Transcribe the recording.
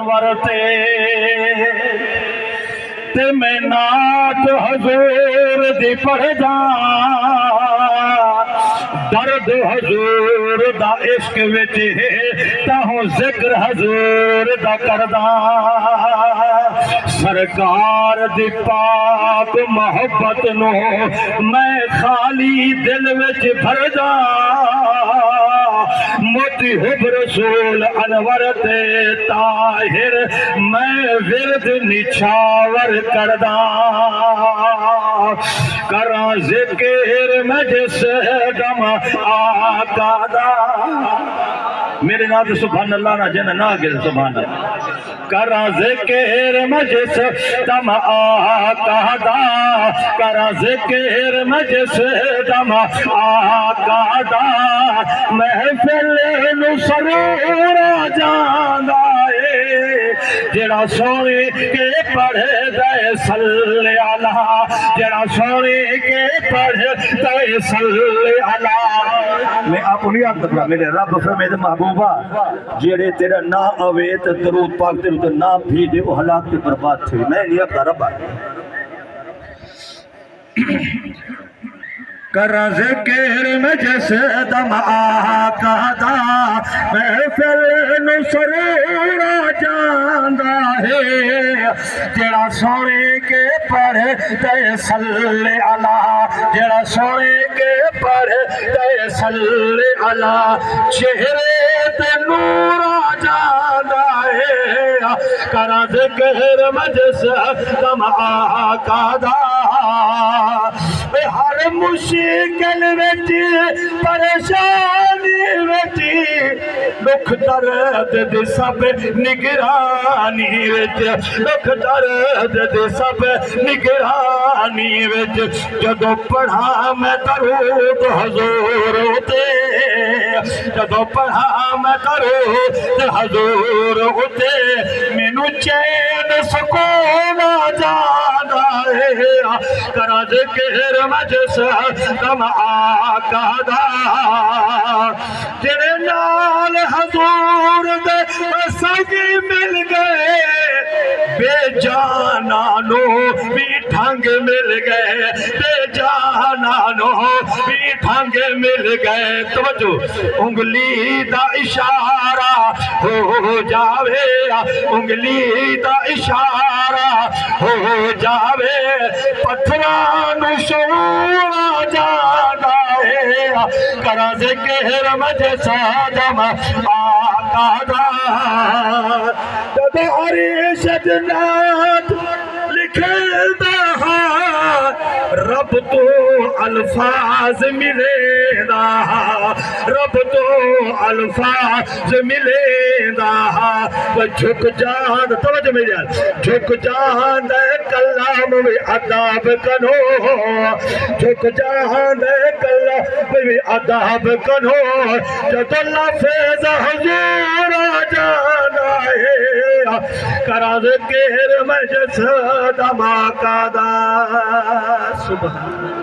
अनवर ते मैं नात हजूर दी पढ़दा, दर्द हजूर दा इश्क विच ताहूं जिक्र हजूर दा करदा। सरकार दी पाक मोहब्बत नो मैं खाली दिल विच भरदा, मोती हुब रसूल अनवर ते ताहिर मैं विरद निछावर करदा। करा जिक्र मैं जिस दम आका दा, मेरे नाम सुभान अल्लाह ना जन ना गिल सुभान अल्लाह। करा जिक्र मैं जिस दम आका दा, करा जिक्र मैं जिस दम आका दा, महफिल नू सरूरा जांदा है जेड़ा सोने के पढ़े दे सल्ले अला, जेड़ा सोने के पढ़े दे सल्ले अला। मैं आप नहीं आखदा मेरे रब फरमाए महबूबा जेड़े तेरा ना आवे ते दरूद पाक तेरे ते ना भेजे वो हलाक ते बर्बाद थे। मैं नहीं आखदा रब्बा करा ज़िक्र में जिस दम आका दा, महफिल नू सरूरा जांदा है जेड़ा सोने के पढ़े ते सल्ले अला, जेड़ा सोने के पढ़े ते सल्ले अला। चेहरे ते नूर आ जांदा है करा ज़िक्र में जिस दम आका दा, हर मुश्किल विच परेशानी विच दुख दर्द दे सब निगरानी विच, दुख दर्द दे सब निगरानी विच जदों पढ़ा मैं दरूद हजूर उते, जदों पढ़ा मैं दरूद हजूर उते मैनू चैन सुकून आ जांदा है। करा ज़िक्र मैं जिस दम आका दा, जेड़े नाल हजूर दे संगी मिल गए बेजाना नो भी ढंग मिल गए, बेजाना नो भी ढंग मिल गए। तवज्जो उंगली दा इशारा हो जावे, उंगली दा इशारा हो जावे पत्थरां नू शूर जांदा है। करा ज़िक्र मैं जिस दम आका दा, तदों अरशद नात लिखदा रब तो अल्फाज मिलेदा, रब तो अल्फाज मिलेदा। झुक जान तवज्जो मेरी झुक जान कलाम भी अदाब कनो, झुक जान कलाम भी अदाब कनो जदों लफ़्ज़ हुजूर आ जाना है। करा ज़िक्र मैं जिस दम आका दा। सुभान